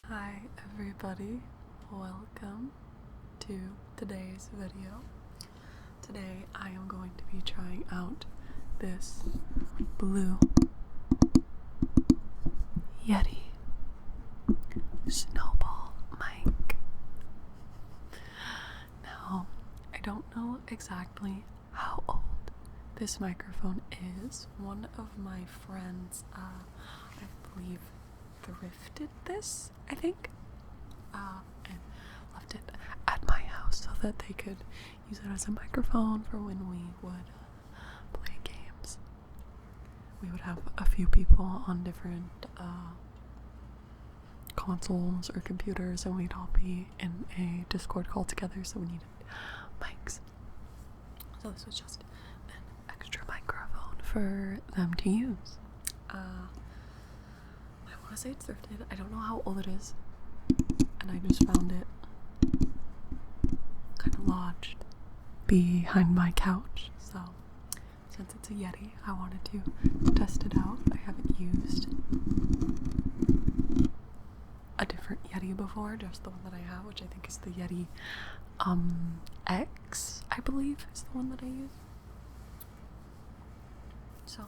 Hi everybody, welcome to today's video. Today I am going to be trying out this blue Yeti snowball mic. Now, I don't know exactly how old this microphone is. One of my friends, I believe, thrifted this, I think, and left it at my house so that they could use it as a microphone for when we would play games. We would have a few people on different consoles or computers, and we'd all be in a Discord call together, so we needed mics. So this was just an extra microphone for them to use. I want to say it's thrifted. I don't know how old it is, and I just found it kind of lodged behind my couch. So since it's a Yeti, I wanted to test it out. I haven't used a different Yeti before, just the one that I have, which I think is the Yeti X, I believe, is the one that I use. So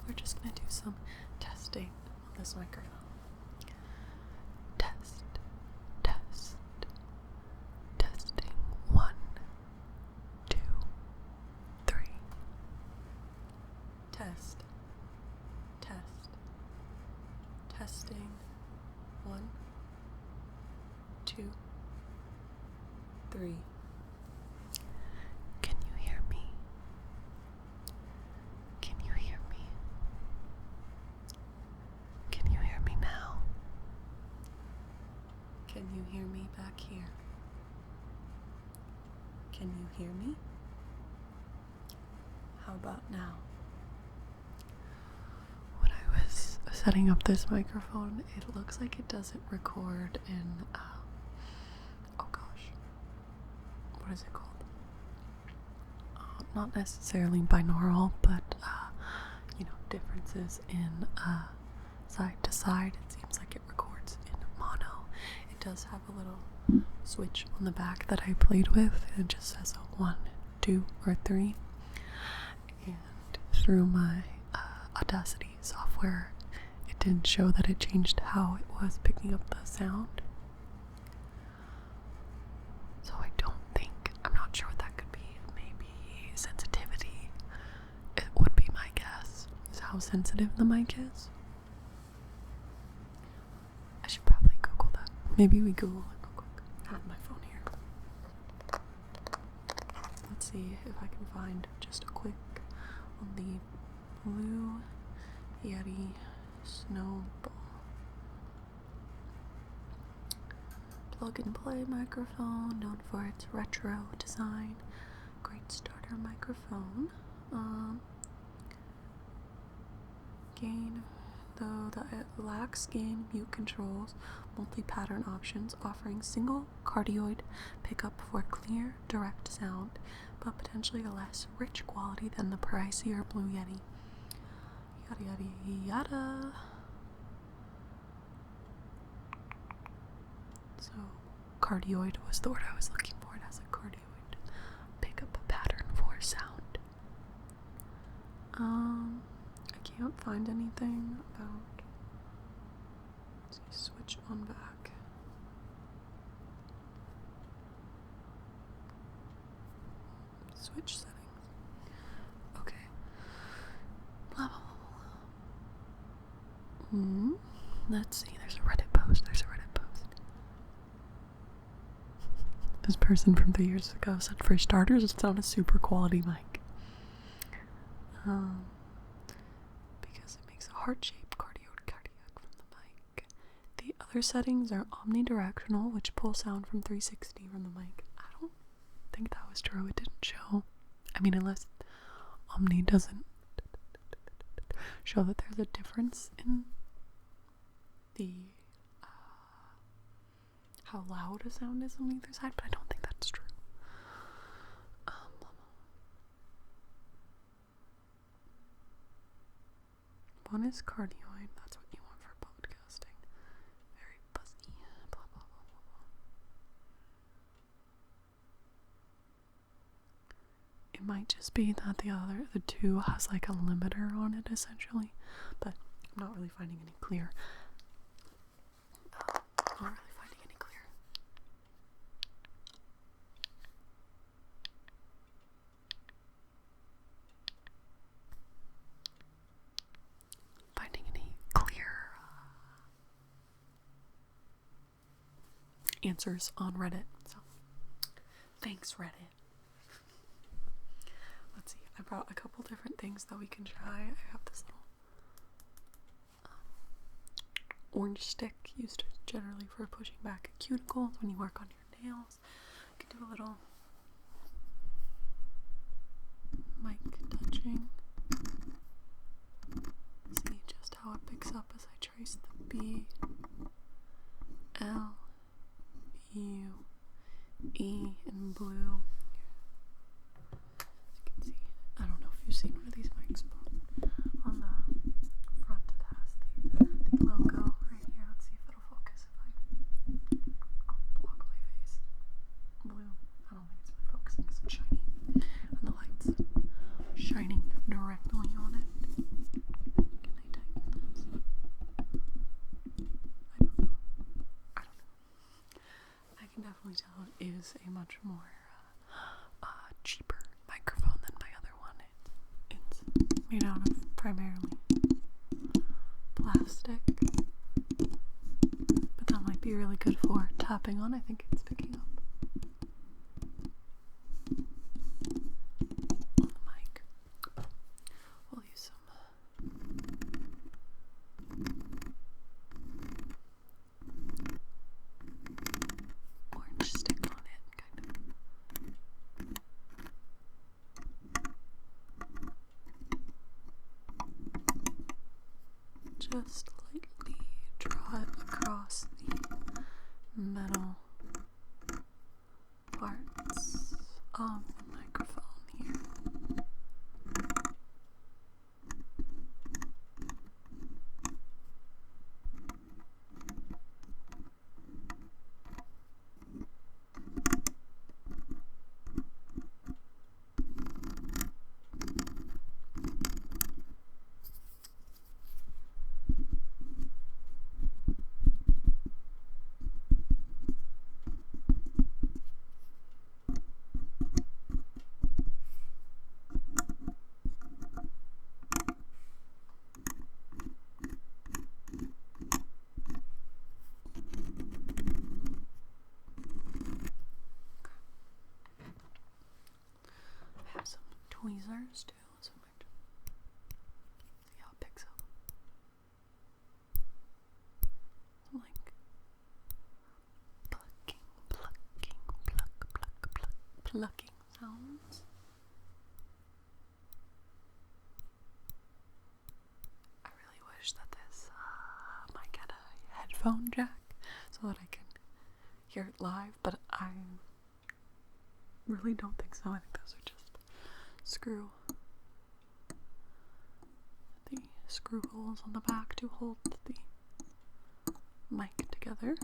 we're just gonna do some testing on this microphone. Testing 1, 2, 3. Testing 1, 2, 3. Can you hear me? Can you hear me? Can you hear me now? Can you hear me back here? Can you hear me? How about now? When I was setting up this microphone, it looks like it doesn't record in, what is it called? Not necessarily binaural, but, differences in side to side. It seems like it records in mono. It does have a little switch on the back that I played with, and it just says a 1, 2, or 3. And through my Audacity software, it didn't show that it changed how it was picking up the sound. So I'm not sure what that could be. Maybe sensitivity. It would be my guess, is how sensitive the mic is. I should probably Google that. Maybe we Google it real quick. I have my phone here. Let's see if I can find just a quick on the blue Yeti snowball. Plug and play microphone, known for its retro design. Great starter microphone. Gain, though it lacks gain, mute controls, multi-pattern options, offering single cardioid pickup for clear, direct sound, but potentially a less rich quality than the pricier Blue Yeti. Yada yada yada. So, cardioid was the word I was looking for. It has a cardioid pickup pattern for sound. I can't find anything about. Let's see, switch on back. Switch settings. Okay. Blah blah blah blah. Let's see. There's a Reddit post. This person from 3 years ago said, for starters, it's not a super quality mic. Because it makes a heart-shaped cardiac from the mic. The other settings are omnidirectional, which pull sound from 360 from the mic. I don't think that was true. It didn't show. I mean, unless Omni doesn't show that there's a difference in the how loud a sound is on either side, but I don't think that's true. One is cardioid, that's what you want for podcasting. Very buzzy. might just be that the 2 has like a limiter on it essentially, but I'm not really finding any clear. Not really finding any clear. Finding any clear answers on Reddit. So, thanks Reddit. Let's see. I brought a couple different things that we can try. I have this little orange stick used generally for pushing back cuticles when you work on your nails. You can do a little mic touching. See just how it picks up as I trace the B, L, U, E in blue. As you can see, I don't know if you've seen one of these mics, but on the front it has the logo right here. Let's see if it'll focus if I block my face. Blue. I don't think it's really focusing because it's shiny. And the light's shining directly on it. Can I tighten this? I don't know. I can definitely tell it is a much more cheaper microphone than my other one. It's made out of primarily plastic, but that might be really good for tapping on. I think it's picking up on the mic. We'll use some orange stick on it, kind of. Just lightly draw it across the metal parts of the microphone here. Tweezers too, so I might see how it picks up. Some like plucking sounds. I really wish that this might get a headphone jack so that I can hear it live, but I really don't think so. I think those are just the screw holes on the back to hold the mic together.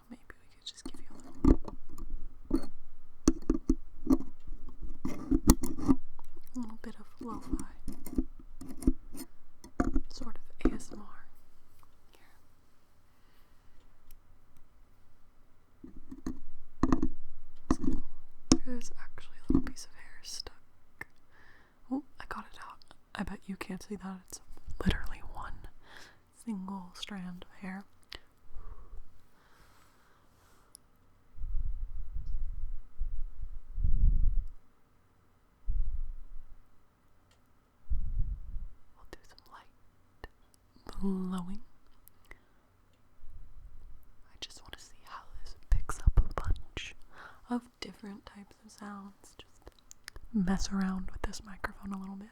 Maybe we could just give you a little bit of lo-fi. Sort of ASMR here. There's actually a little piece of hair stuck. Oh, I got it out. I bet you can't see that. It's literally one single strand of hair. Blowing. I just want to see how this picks up a bunch of different types of sounds. Just mess around with this microphone a little bit.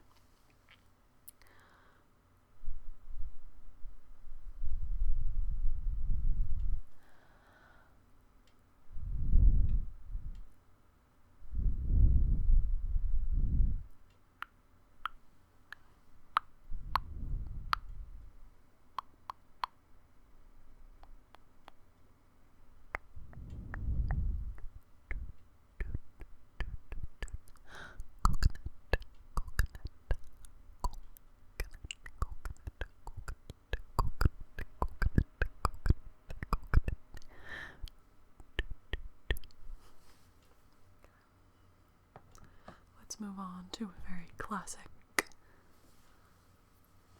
let's move on to a very classic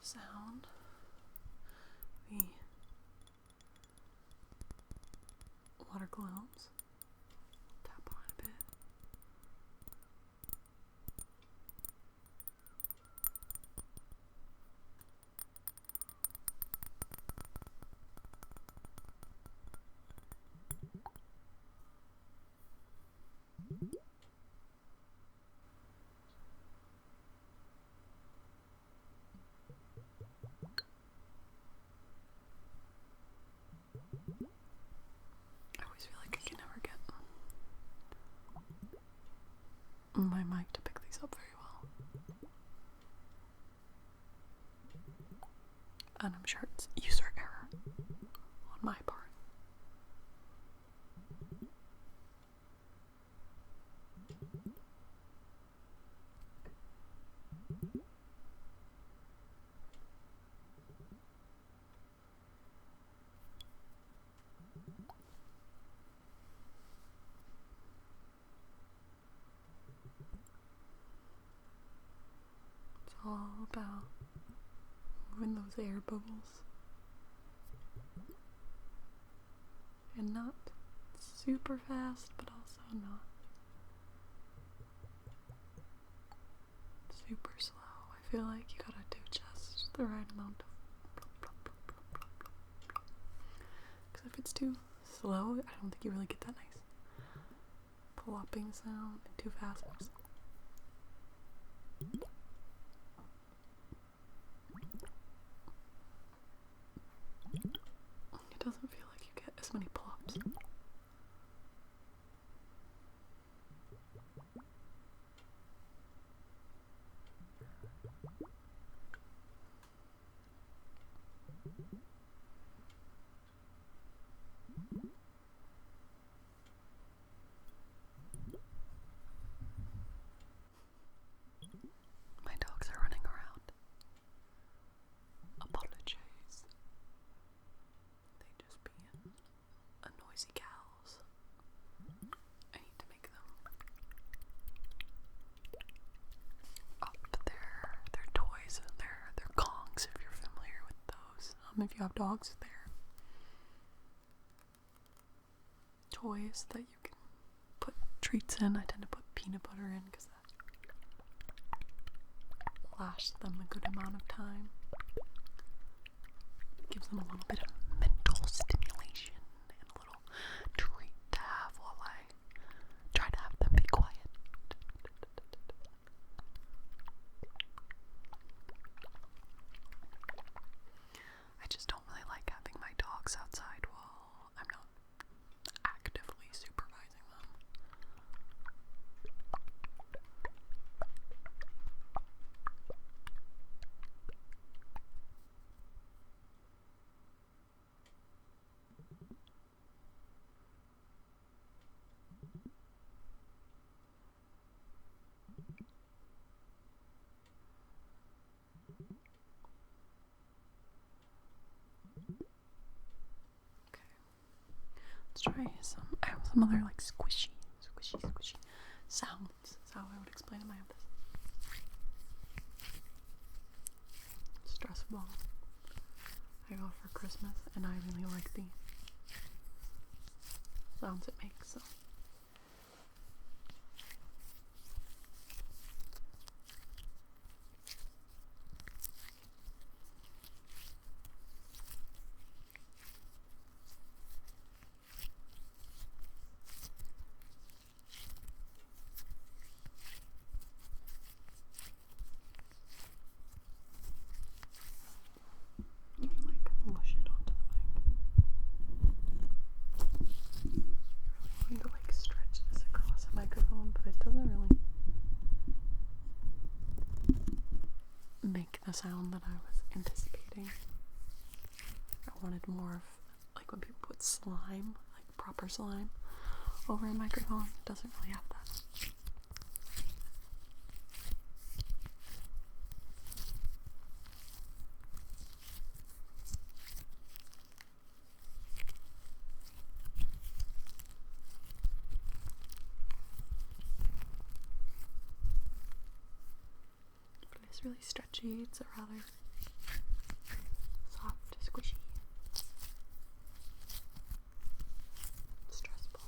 sound. The water globes. Tap on it a bit. I always feel like I can never get my mic to pick these up very well. And I'm sure it's user error on my part. It's all about moving those air bubbles and not super fast, but also not super slow. I feel like you gotta do just the right amount of because if it's too slow, I don't think you really get that nice plopping sound, and too fast. It doesn't feel like you get as many plops. My dogs are running around. Apologies. They just being a noisy cows. I need to make them up their toys and their gongs, if you're familiar with those. If you have dogs, they're toys that you can put treats in. I tend to put peanut butter in because that lasts them a good amount of time. Gives them a little bit of mental stimulation and a little treat to have while I try to have them be quiet. I just don't really like having my dogs outside while I'm not actively supervising them. Let's try I have some other like squishy sounds. That's how I would explain them. I have this stress ball I got for Christmas, and I really like the sounds it makes. So. Mush it onto the mic. I really want to stretch this across the microphone, but it doesn't really make the sound that I was anticipating. I wanted more of like when people put slime, like proper slime, over a microphone. It doesn't really have that. really stretchy. It's a rather soft, squishy, stress ball.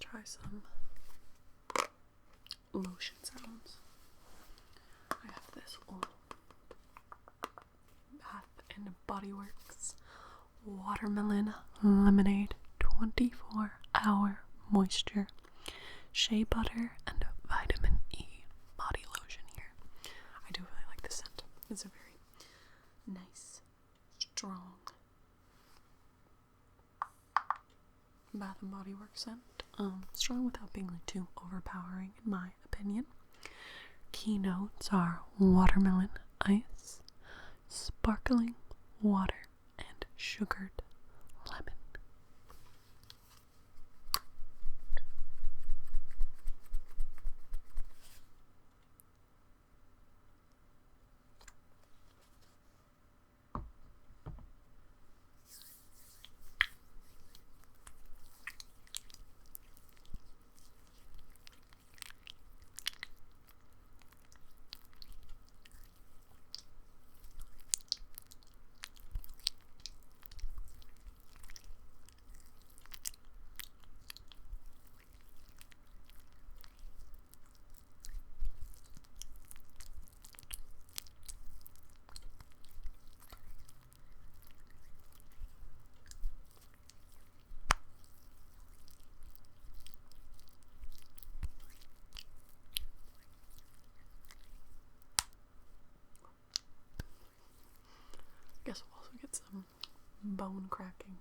Try some lotion sounds. I have this old Bath and Body Works Watermelon Lemonade 24-hour moisture shea butter and vitamin E body lotion here. I do really like this scent. It's a very nice, strong Bath and Body Works scent. Strong without being like too overpowering in my opinion. Keynotes are watermelon ice, sparkling water, and sugared lemon. Guess we'll also get some bone cracking.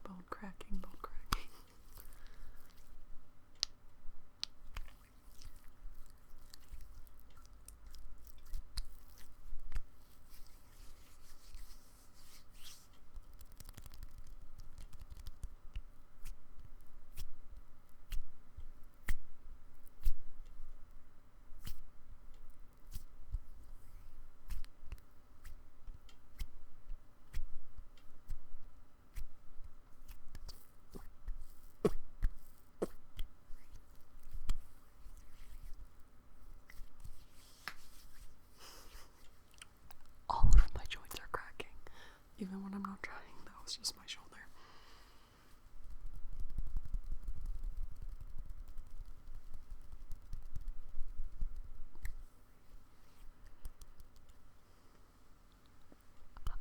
All of my joints are cracking, even when I'm not trying. That was just my shoulder.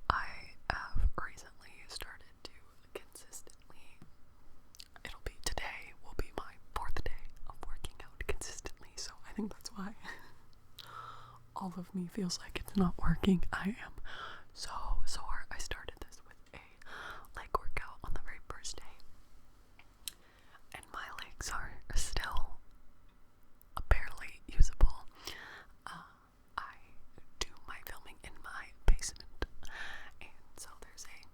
I have recently started to consistently, today will be my 4th day of working out consistently, so I think that's why all of me feels like it's not working. I am so sore. I started this with a leg workout on the very first day, and my legs are still barely usable. I do my filming in my basement, and so there's a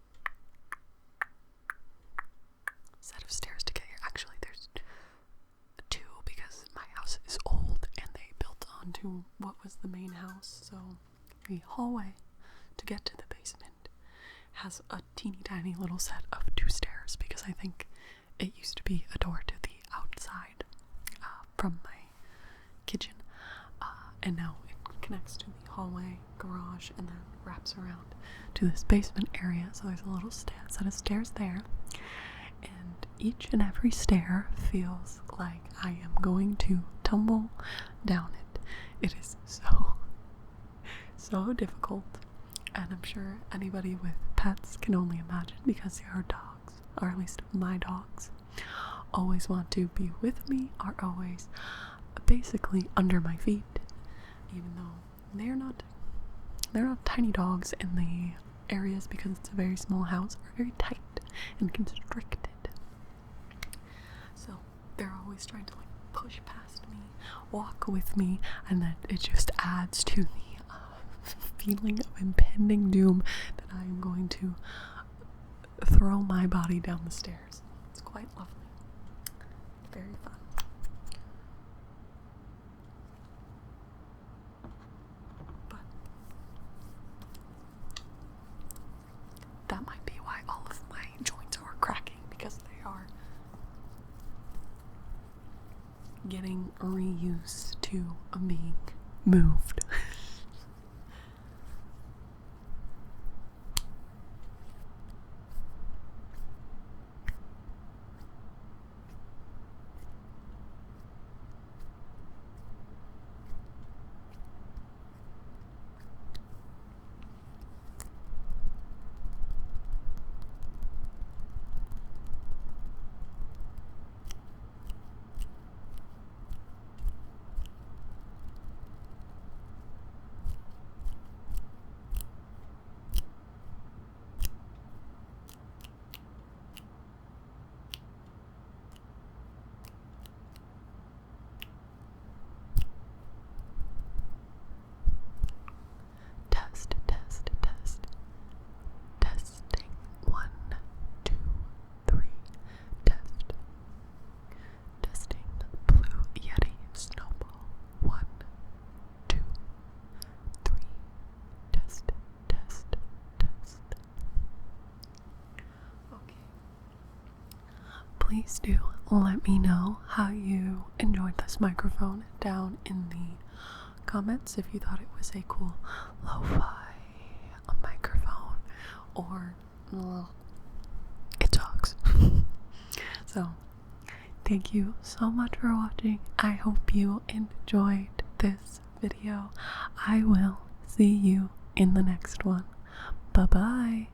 set of stairs to get here. Actually, there's 2 because my house is old and they built onto what was the main house, so the hallway to get to the basement has a teeny tiny little set of 2 stairs because I think it used to be a door to the outside from my kitchen, and now it connects to the hallway, garage, and then wraps around to this basement area. So there's a little set of stairs there, and each and every stair feels like I am going to tumble down it. It is so difficult, and I'm sure anybody with pets can only imagine, because our dogs, or at least my dogs, always want to be with me, are always basically under my feet, even though they're not tiny dogs, and the areas, because it's a very small house, are very tight and constricted. So they're always trying to like push past me, walk with me, and that it just adds to the feeling of impending doom that I am going to throw my body down the stairs. It's quite lovely. Very fun. But that might be why all of my joints are cracking, because they are getting reused to being moved. Testing 1, 2, 3. Testing the Blue Yeti Snowball. 1, 2, 3. Test. Okay. Please do let me know how you enjoyed this microphone down in the comments, if you thought it was a cool lo-fi microphone, or it talks. So thank you so much for watching. I hope you enjoyed this video. I will see you in the next one. Bye bye.